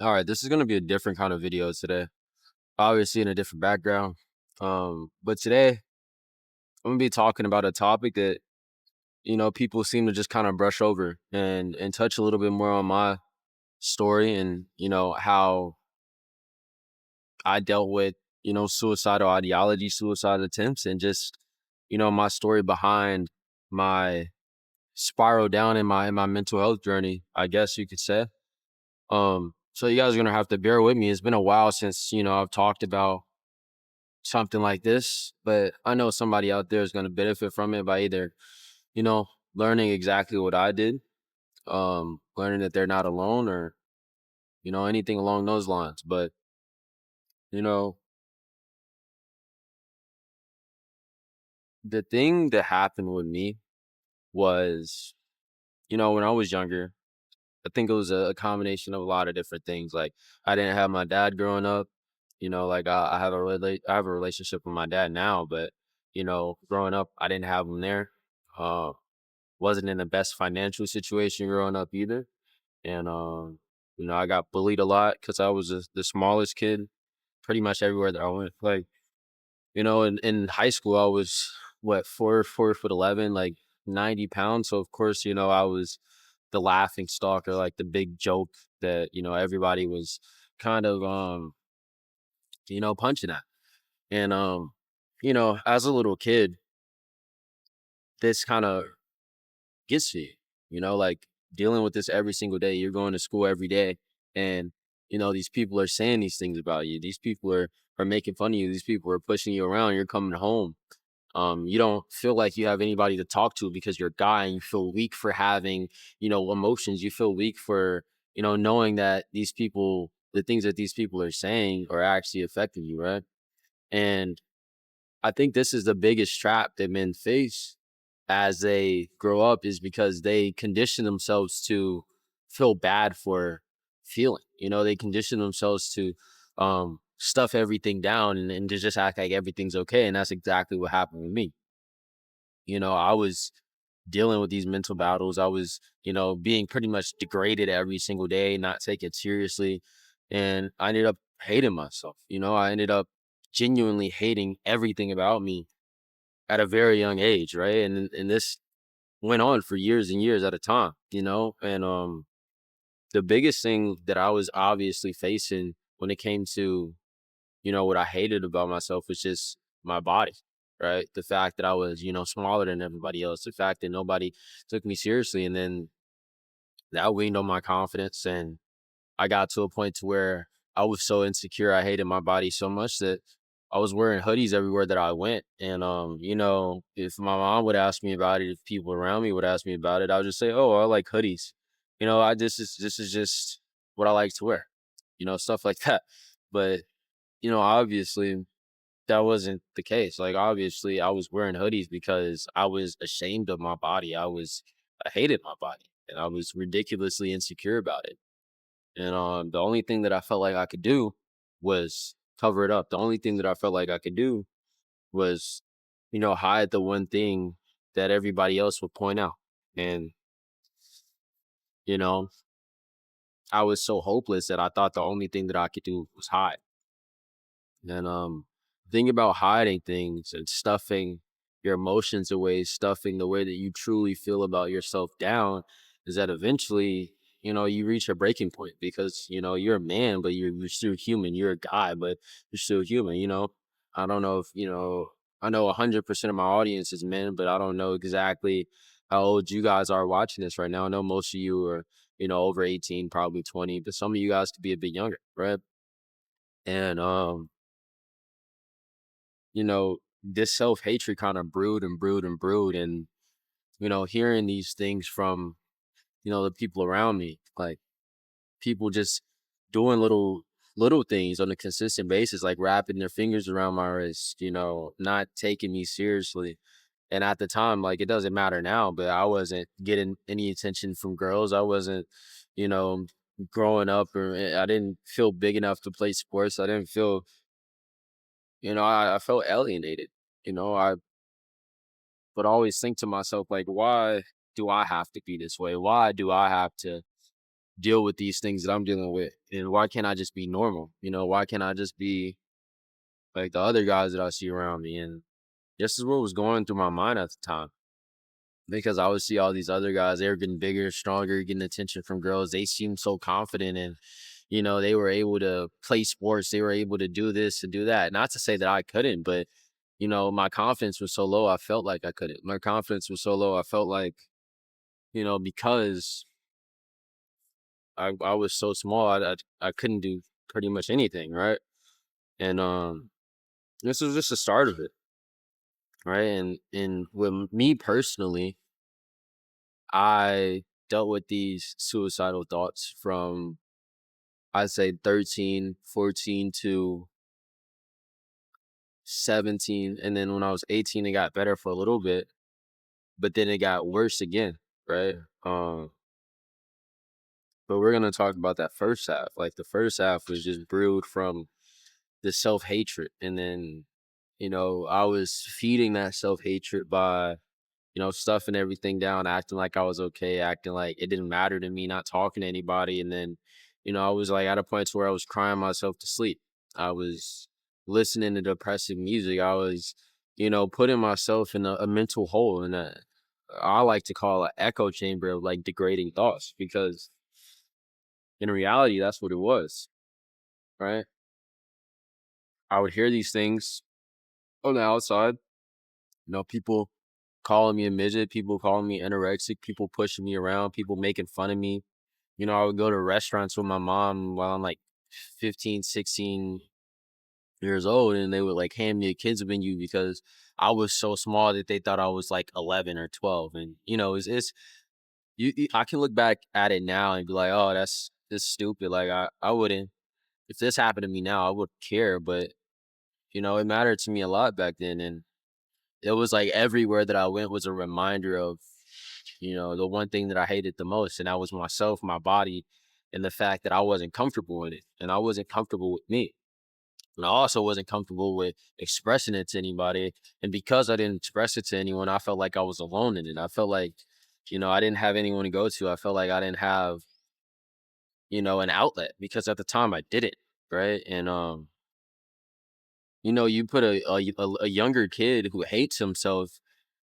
All right, this is gonna be a different kind of video today. Obviously in a different background. But today I'm gonna be talking about a topic that, people seem to just kind of brush over and touch a little bit more on my story and, how I dealt with, suicidal ideology, suicide attempts, and just, my story behind my spiral down in my mental health journey, I guess you could say. So you guys are gonna have to bear with me. It's been a while since, I've talked about something like this, but I know somebody out there is going to benefit from it by either, you know, learning exactly what I did, learning that they're not alone or, anything along those lines. But, you know, the thing that happened with me was, when I was younger, I think it was a combination of a lot of different things. Like I didn't have my dad growing up, like I have I have a relationship with my dad now, but, growing up, I didn't have him there. Uh, Wasn't in the best financial situation growing up either, and, I got bullied a lot because I was the smallest kid pretty much everywhere that I went. Like, in high school, I was, what, 4'11", like, 90 pounds, so, of course, I was the laughing stock or, like, the big joke that, everybody was kind of, punching at, and, as a little kid, this kinda gets to you, like dealing with this every single day. You're going to school every day and these people are saying these things about you. These people are making fun of you. These people are pushing you around. You're coming home. You don't feel like you have anybody to talk to because you're a guy and you feel weak for having, emotions. You feel weak for, knowing that these people, the things that these people are saying are actually affecting you, right? And I think this is the biggest trap that men face as they grow up is because they condition themselves to feel bad for feeling. They condition themselves to stuff everything down and to just act like everything's okay. And that's exactly what happened with me. I was dealing with these mental battles. I was, being pretty much degraded every single day, not taken it seriously. And I ended up hating myself. I ended up genuinely hating everything about me at a very young age, right? And this went on for years and years at a time, And the biggest thing that I was obviously facing when it came to, what I hated about myself was just my body, right? The fact that I was, smaller than everybody else, the fact that nobody took me seriously. And then that weaned on my confidence. And I got to a point to where I was so insecure. I hated my body so much that I was wearing hoodies everywhere that I went. And if my mom would ask me about it, if people around me would ask me about it, I would just say, "Oh, I like hoodies." I this is just what I like to wear. Stuff like that. But obviously that wasn't the case. Like obviously I was wearing hoodies because I was ashamed of my body. I hated my body and I was ridiculously insecure about it. And, the only thing that I felt like I could do was cover it up. The only thing that I felt like I could do was, hide the one thing that everybody else would point out. And, you know, I was so hopeless that I thought the only thing that I could do was hide. And, the thing about hiding things and stuffing your emotions away, stuffing the way that you truly feel about yourself down is that eventually, you reach a breaking point because, you're a man, but you're still human. You're a guy, but you're still human. I don't know if, I know 100% of my audience is men, but I don't know exactly how old you guys are watching this right now. I know most of you are, over 18, probably 20, but some of you guys could be a bit younger, right? And, this self-hatred kind of brewed and brewed and brewed. And, hearing these things from, the people around me, like people just doing little things on a consistent basis, like wrapping their fingers around my wrist, not taking me seriously. And at the time, like it doesn't matter now, but I wasn't getting any attention from girls. I wasn't, you know, growing up or I didn't feel big enough to play sports. I didn't feel, I felt alienated. I would always think to myself, like, why do I have to be this way? Why do I have to deal with these things that I'm dealing with? And why can't I just be normal? Why can't I just be like the other guys that I see around me? And this is what was going through my mind at the time because I would see all these other guys, they were getting bigger, stronger, getting attention from girls. They seemed so confident and, they were able to play sports. They were able to do this and do that. Not to say that I couldn't, but, my confidence was so low, I felt like I couldn't. My confidence was so low, I felt like, because I was so small, I couldn't do pretty much anything, right? And this was just the start of it, right? And with me personally, I dealt with these suicidal thoughts from I'd say 13, 14 to 17. And then when I was 18, it got better for a little bit, but then it got worse again, right? But we're gonna talk about that first half. Like the first half was just brewed from the self-hatred. And then, I was feeding that self-hatred by stuffing everything down, acting like I was okay, acting like it didn't matter to me, not talking to anybody. And then, I was like at a point to where I was crying myself to sleep. I was listening to depressive music. I was, putting myself in a mental hole and I like to call an echo chamber of like degrading thoughts because in reality, that's what it was, right? I would hear these things on the outside, people calling me a midget, people calling me anorexic, people pushing me around, people making fun of me. I would go to restaurants with my mom while I'm like 15, 16 years old, and they would like hand me a kids menu because I was so small that they thought I was like 11 or 12. And, it's I can look back at it now and be like, oh, that's stupid. Like, I wouldn't, if this happened to me now, I would care. But, it mattered to me a lot back then. And it was like everywhere that I went was a reminder of, the one thing that I hated the most, and that was myself, my body, and the fact that I wasn't comfortable in it, and I wasn't comfortable with me. And I also wasn't comfortable with expressing it to anybody. And because I didn't express it to anyone, I felt like I was alone in it. I felt like, I didn't have anyone to go to. I felt like I didn't have, an outlet because at the time I didn't. Right. And, you put a younger kid who hates himself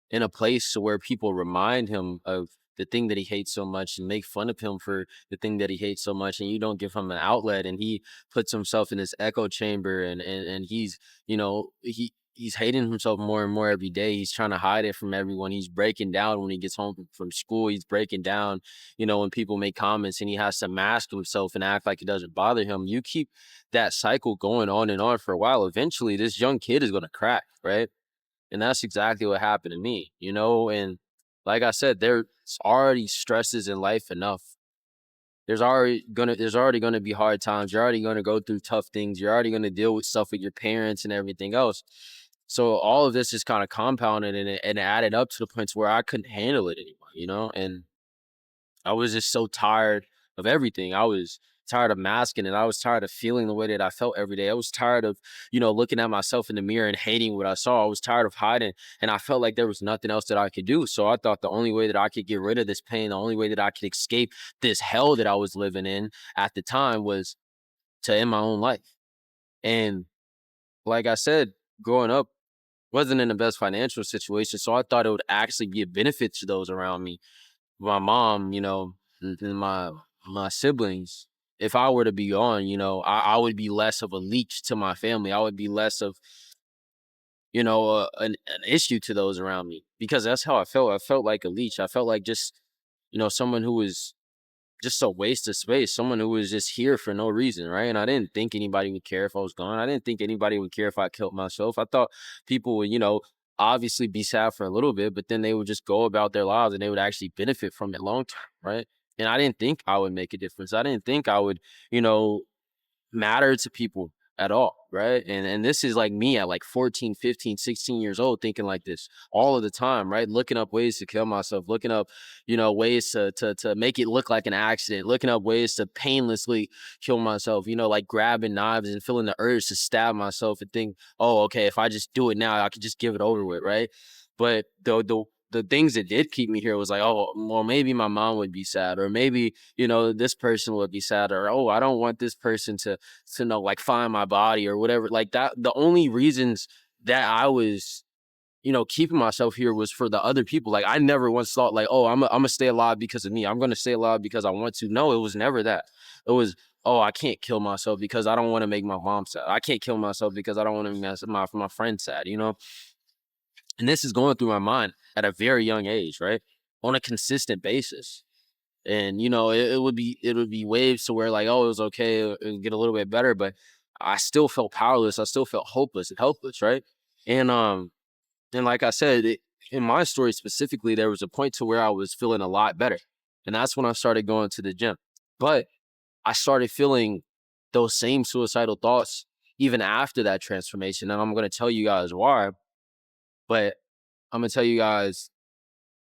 in a place to where people remind him of the thing that he hates so much and make fun of him for the thing that he hates so much, and you don't give him an outlet, and he puts himself in this echo chamber, and he's he's hating himself more and more every day. He's trying to hide it from everyone. He's breaking down when he gets home from school. He's breaking down, when people make comments, and he has to mask himself and act like it doesn't bother him. You keep that cycle going on and on for a while. Eventually this young kid is going to crack, right? And that's exactly what happened to me, and like I said, there's already stresses in life enough. There's already gonna be hard times. You're already gonna go through tough things. You're already gonna deal with stuff with your parents and everything else. So all of this is kind of compounded and added up to the points where I couldn't handle it anymore, and I was just so tired of everything. I was tired of masking it. I was tired of feeling the way that I felt every day. I was tired of, looking at myself in the mirror and hating what I saw. I was tired of hiding, and I felt like there was nothing else that I could do. So I thought the only way that I could get rid of this pain, the only way that I could escape this hell that I was living in at the time was to end my own life. And like I said, growing up wasn't in the best financial situation. So I thought it would actually be a benefit to those around me, my mom, and my siblings. If I were to be gone, I would be less of a leech to my family. I would be less of, an issue to those around me because that's how I felt. I felt like a leech. I felt like just, someone who was just a waste of space, someone who was just here for no reason, right? And I didn't think anybody would care if I was gone. I didn't think anybody would care if I killed myself. I thought people would, obviously be sad for a little bit, but then they would just go about their lives and they would actually benefit from it long term, right? And I didn't think I would make a difference. I didn't think I would, you know, matter to people at all, right? And this is like me at like 14, 15, 16 years old thinking like this all of the time, right? Looking up ways to kill myself, looking up, ways to make it look like an accident, looking up ways to painlessly kill myself, like grabbing knives and feeling the urge to stab myself and think, oh, okay, if I just do it now, I could just give it over with, right? But the the things that did keep me here was like, oh, well, maybe my mom would be sad, or maybe, this person would be sad, or oh, I don't want this person to know, like, find my body or whatever. Like that, the only reasons that I was, keeping myself here was for the other people. Like I never once thought like, oh, I'm gonna stay alive because of me. I'm gonna stay alive because I want to. No, it was never that. It was, oh, I can't kill myself because I don't want to make my mom sad. I can't kill myself because I don't want to make my friend sad. And this is going through my mind at a very young age, right? On a consistent basis. And it would be waves to where like, oh, it was okay, it'll get a little bit better, but I still felt powerless. I still felt hopeless and helpless, right? And like I said, in my story specifically, there was a point to where I was feeling a lot better. And that's when I started going to the gym. But I started feeling those same suicidal thoughts even after that transformation. And I'm going to tell you guys why, but I'm going to tell you guys,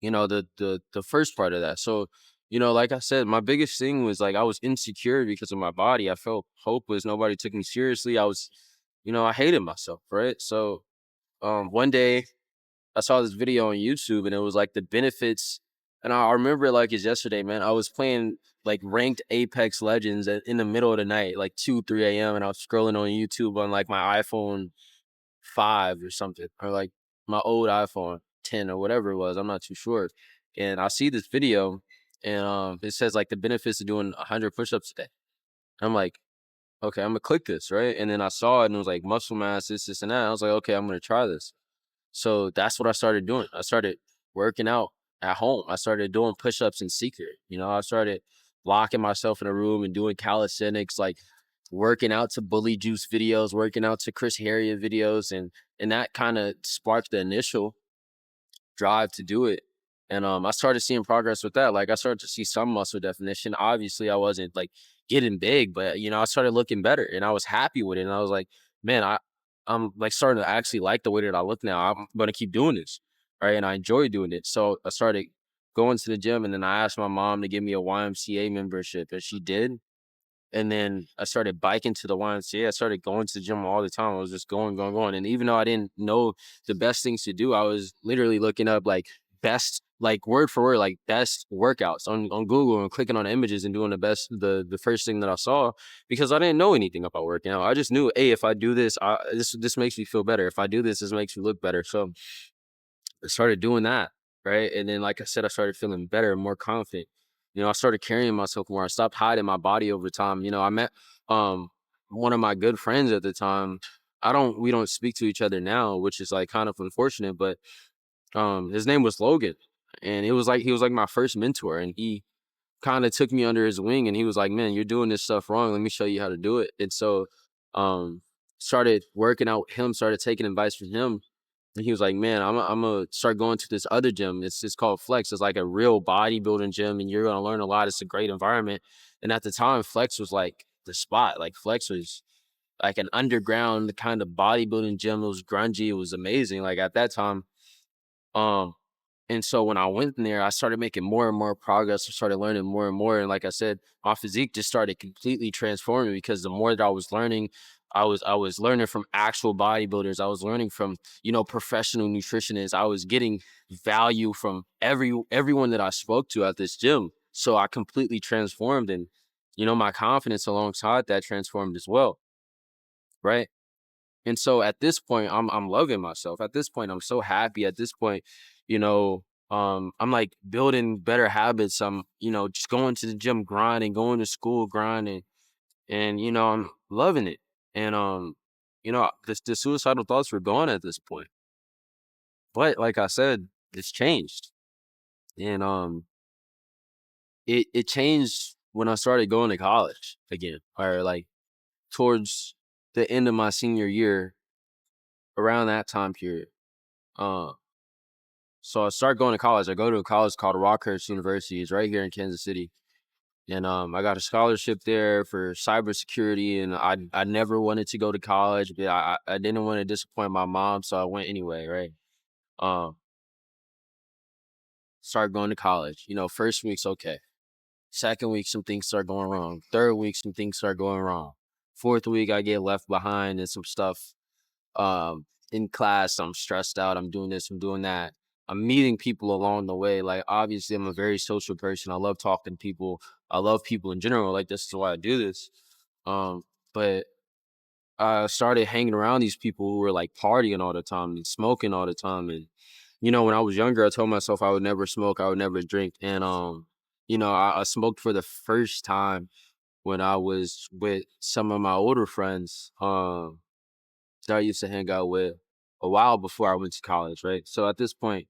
the first part of that. So, like I said, my biggest thing was like I was insecure because of my body. I felt hopeless. Nobody took me seriously. I hated myself, right? So, one day I saw this video on YouTube and it was like the benefits. And I remember it like it's yesterday, man. I was playing like ranked Apex Legends in the middle of the night, like 2, 3 a.m. And I was scrolling on YouTube on like my iPhone 5 or something, or like my old iPhone 10 or whatever it was. I'm not too sure. And I see this video and it says like the benefits of doing 100 push-ups a day. I'm like, okay, I'm gonna click this, right? And then I saw it and it was like muscle mass, this, and that. I was like, okay, I'm gonna try this. So that's what I started doing. I started working out at home. I started doing push-ups in secret. I started locking myself in a room and doing calisthenics, like working out to Bully Juice videos, working out to Chris Harriet videos, and that kind of sparked the initial drive to do it. And I started seeing progress with that. Like I started to see some muscle definition. Obviously, I wasn't like getting big, but I started looking better and I was happy with it. And I was like, man, I'm like starting to actually like the way that I look now. I'm gonna keep doing this. Right. And I enjoy doing it. So I started going to the gym and then I asked my mom to give me a YMCA membership and she did. And then I started biking to the YMCA. I started going to the gym all the time. I was just going, going, going. And even though I didn't know the best things to do, I was literally looking up like best, like word for word, like best workouts on Google and clicking on images and doing the first thing that I saw because I didn't know anything about working out. I just knew, hey, if I do this, this makes me feel better. If I do this, this makes me look better. So I started doing that, right? And then, like I said, I started feeling better and more confident. I started carrying myself more. I stopped hiding my body over time. I met um one of my good friends at the time. We don't speak to each other now, which is like kind of unfortunate, but his name was Logan. And it was like he was like my first mentor and he kind of took me under his wing and he was like, "Man, you're doing this stuff wrong. Let me show you how to do it." And so um started working out with him, started taking advice from him. And he was like, "Man, I'm gonna start going to this other gym. It's called Flex. It's like a real bodybuilding gym, and you're gonna learn a lot. It's a great environment." And at the time, Flex was like the spot. Like Flex was like an underground kind of bodybuilding gym. It was grungy. It was amazing. Like at that time, um, and so when I went in there, I started making more and more progress. I started learning more and more. And like I said, my physique just started completely transforming because the more that I was learning, I was learning from actual bodybuilders. I was learning from, professional nutritionists. I was getting value from everyone that I spoke to at this gym. So I completely transformed and, my confidence alongside that transformed as well. Right. And so at this point, I'm loving myself. At this point, I'm so happy. At this point, I'm like building better habits. I'm, just going to the gym grinding, going to school grinding, and I'm loving it. And the suicidal thoughts were gone at this point. But like I said, it's changed. And it changed when I started going to college again. Or like towards the end of my senior year, around that time period. Um So I start going to college. I go to a college called Rockhurst University. It's right here in Kansas City. And I got a scholarship there for cybersecurity. And I never wanted to go to college, but I didn't want to disappoint my mom, so I went anyway, right? Um, Start going to college. First week's okay. Second week, some things start going wrong. Third week, some things start going wrong. Fourth week, I get left behind and some stuff in class. I'm stressed out. I'm doing this, I'm doing that. I'm meeting people along the way. Like, obviously, I'm a very social person. I love talking to people. I love people in general. Like, this is why I do this. Um, but I started hanging around these people who were like partying all the time and smoking all the time. And, when I was younger, I told myself I would never smoke, I would never drink. And, I smoked for the first time when I was with some of my older friends that I used to hang out with a while before I went to college, right? So at this point,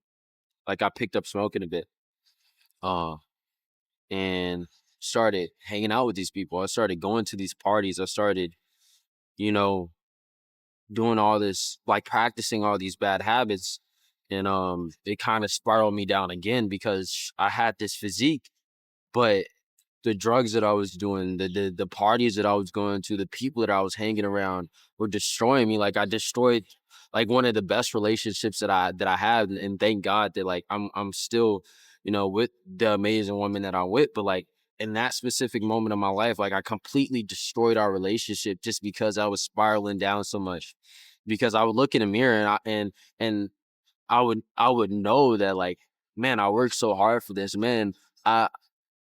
like I picked up smoking a bit, uh, and started hanging out with these people. I started going to these parties. I started, you know, doing all this, like practicing all these bad habits. And it kind of spiraled me down again because I had this physique, but the drugs that I was doing, the parties that I was going to, the people that I was hanging around were destroying me. Like I destroyed like one of the best relationships that I had, and thank God that like I'm still, with the amazing woman that I'm with. But like in that specific moment of my life, like I completely destroyed our relationship just because I was spiraling down so much. Because I would look in the mirror and I would know that like, man, I worked so hard for this, man. I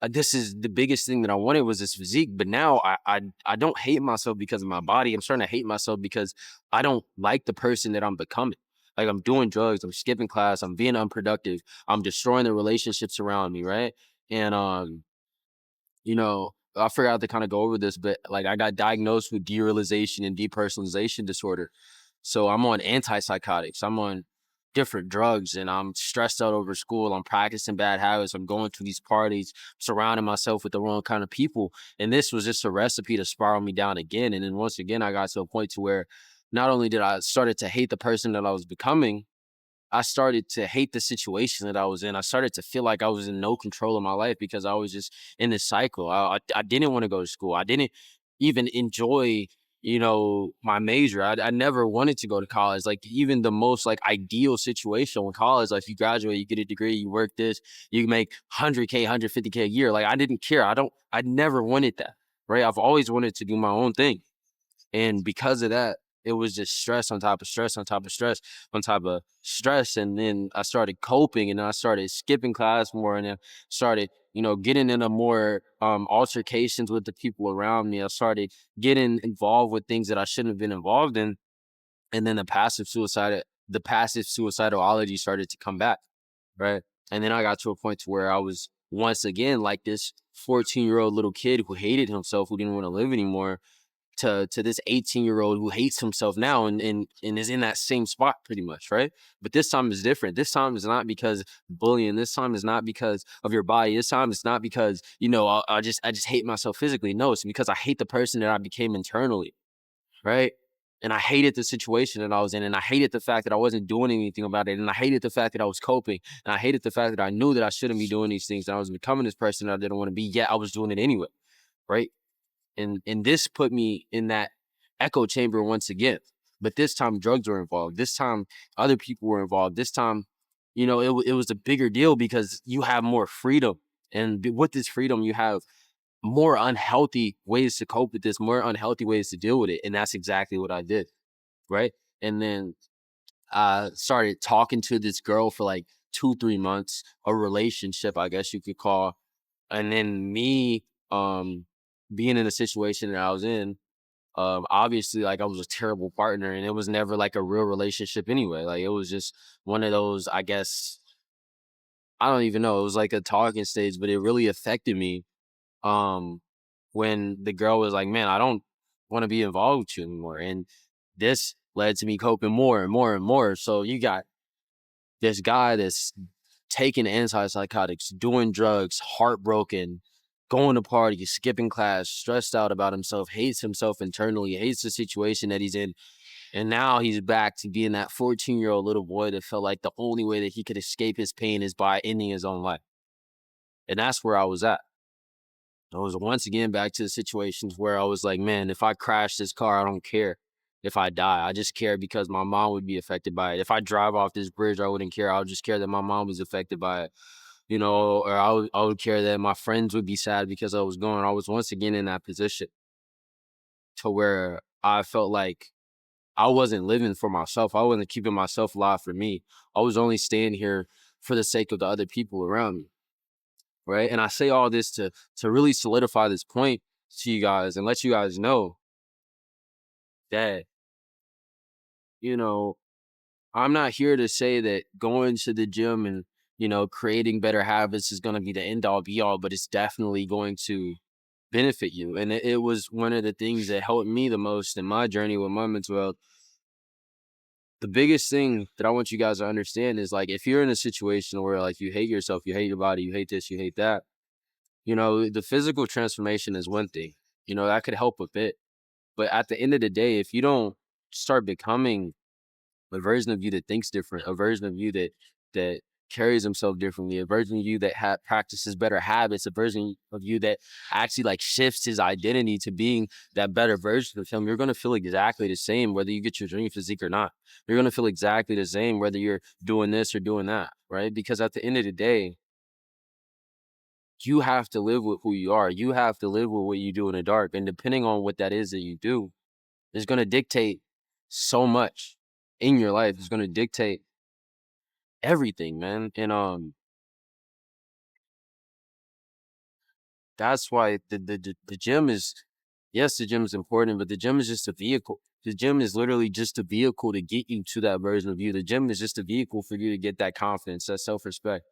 this is the biggest thing that I wanted was this physique, but now I don't hate myself because of my body. I'm starting to hate myself because I don't like the person that I'm becoming. Like I'm doing drugs, I'm skipping class, I'm being unproductive, I'm destroying the relationships around me, right? And I forgot to kind of go over this, but like I got diagnosed with derealization and depersonalization disorder. So I'm on antipsychotics. I'm on different drugs and I'm stressed out over school. I'm practicing bad habits. I'm going to these parties, surrounding myself with the wrong kind of people. And this was just a recipe to spiral me down again. And then once again, I got to a point to where not only did I started to hate the person that I was becoming, I started to hate the situation that I was in. I started to feel like I was in no control of my life because I was just in this cycle. I didn't want to go to school. I didn't even enjoy, my major. I never wanted to go to college. Like even the most like ideal situation with college, like you graduate, you get a degree, you work this, you make 100K, 150K a year. Like I didn't care. I never wanted that. Right. I've always wanted to do my own thing. And because of that, it was just stress on top of stress on top of stress on top of stress. And then I started coping and I started skipping class more and then started, getting into more altercations with the people around me. I started getting involved with things that I shouldn't have been involved in. And then the passive suicidality started to come back. Right. And then I got to a point to where I was once again like this 14-year-old little kid who hated himself, who didn't want to live anymore to this 18-year-old who hates himself now and is in that same spot pretty much, right? But this time is different. This time is not because bullying. This time is not because of your body. This time it's not because, I just hate myself physically. No, it's because I hate the person that I became internally, right? And I hated the situation that I was in, and I hated the fact that I wasn't doing anything about it, and I hated the fact that I was coping, and I hated the fact that I knew that I shouldn't be doing these things, and I was becoming this person that I didn't want to be, yet I was doing it anyway, right? And this put me in that echo chamber once again. But this time drugs were involved. This time other people were involved. This time, it was a bigger deal because you have more freedom. And with this freedom, you have more unhealthy ways to cope with this, more unhealthy ways to deal with it. And that's exactly what I did. Right. And then I started talking to this girl for like 2, 3 months, a relationship, I guess you could call. And then me being in the situation that I was in, obviously like I was a terrible partner and it was never like a real relationship anyway. Like it was just one of those, I guess, I don't even know. It was like a talking stage, but it really affected me. Um when the girl was like, "Man, I don't want to be involved with you anymore." And this led to me coping more and more and more. So you got this guy that's taking antipsychotics, doing drugs, heartbroken, going to parties, skipping class, stressed out about himself, hates himself internally, hates the situation that he's in. And now he's back to being that 14-year-old little boy that felt like the only way that he could escape his pain is by ending his own life. And that's where I was at. I was once again back to the situations where I was like, man, if I crash this car, I don't care if I die. I just care because my mom would be affected by it. If I drive off this bridge, I wouldn't care. I would just care that my mom was affected by it, or I would care that my friends would be sad because I was going. I was once again in that position to where I felt like I wasn't living for myself. I wasn't keeping myself alive for me. I was only staying here for the sake of the other people around me, right? And I say all this to really solidify this point to you guys and let you guys know that, you know, I'm not here to say that going to the gym and, creating better habits is going to be the end all be all, but it's definitely going to benefit you. And it was one of the things that helped me the most in my journey with my mental health. The biggest thing that I want you guys to understand is, like, if you're in a situation where, like, you hate yourself, you hate your body, you hate this, you hate that, the physical transformation is one thing, that could help a bit. But at the end of the day, if you don't start becoming a version of you that thinks different, a version of you that carries himself differently, a version of you that practices better habits, a version of you that actually like shifts his identity to being that better version of him, you're gonna feel exactly the same whether you get your dream physique or not. You're gonna feel exactly the same whether you're doing this or doing that, right? Because at the end of the day, you have to live with who you are. You have to live with what you do in the dark. And depending on what that is that you do, is gonna dictate so much in your life. It's gonna dictate everything, man. And that's why the gym is, yes, the gym is important, but the gym is just a vehicle. The gym is literally just a vehicle to get you to that version of you. The gym is just a vehicle for you to get that confidence, that self-respect.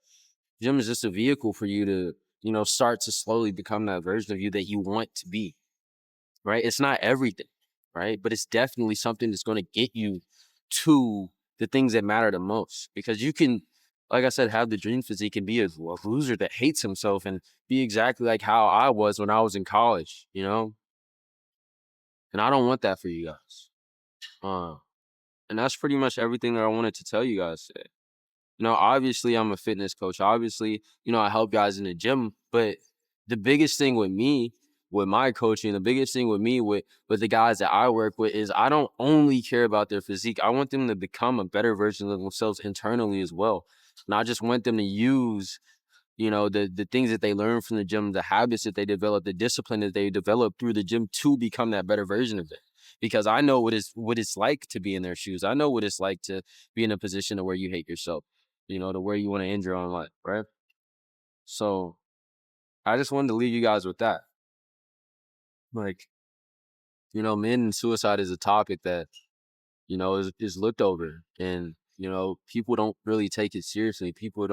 The gym is just a vehicle for you to, start to slowly become that version of you that you want to be. Right? It's not everything, right? But it's definitely something that's going to get you to the things that matter the most. Because you can, like I said, have the dream physique and be a loser that hates himself and be exactly like how I was when I was in college. And I don't want that for you guys. Uh, and that's pretty much everything that I wanted to tell you guys today. Obviously I'm a fitness coach. Obviously, I help guys in the gym, but the biggest thing with me, with my coaching, the biggest thing with me with the guys that I work with is I don't only care about their physique. I want them to become a better version of themselves internally as well. And I just want them to use, the things that they learn from the gym, the habits that they develop, the discipline that they develop through the gym to become that better version of it. Because I know what it's like to be in their shoes. I know what it's like to be in a position to where you hate yourself, to where you want to end your own life, right? So I just wanted to leave you guys with that. Like, men and suicide is a topic that, is looked over, and, people don't really take it seriously. People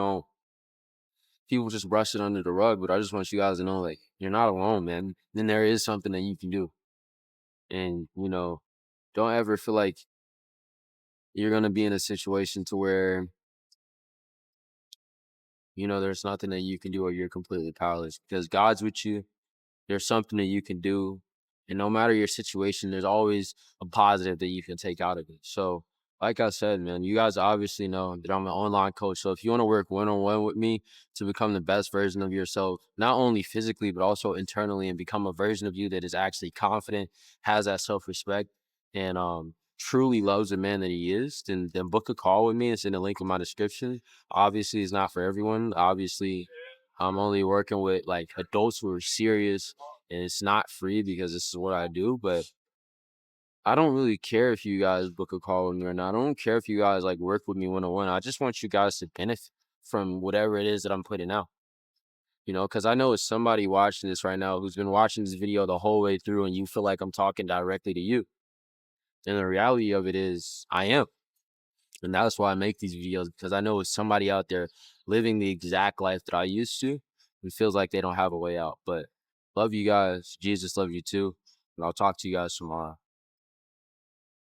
just brush it under the rug, but I just want you guys to know, like, you're not alone, man. Then there is something that you can do. And, don't ever feel like you're gonna be in a situation to where, there's nothing that you can do or you're completely powerless, because God's with you. There's something that you can do. And no matter your situation, there's always a positive that you can take out of it. So, like I said, man, you guys obviously know that I'm an online coach. So if you want to work one on one with me to become the best version of yourself, not only physically, but also internally, and become a version of you that is actually confident, has that self respect, and truly loves the man that he is, then book a call with me. It's in the link in my description. Obviously, it's not for everyone. Obviously, I'm only working with like adults who are serious, and it's not free because this is what I do. But I don't really care if you guys book a call with me or not. I don't care if you guys like work with me one on one. I just want you guys to benefit from whatever it is that I'm putting out. Because I know it's somebody watching this right now who's been watching this video the whole way through, and you feel like I'm talking directly to you. And the reality of it is, I am. And that's why I make these videos, because I know it's somebody out there living the exact life that I used to. It feels like they don't have a way out. But love you guys. Jesus love you too. And I'll talk to you guys tomorrow.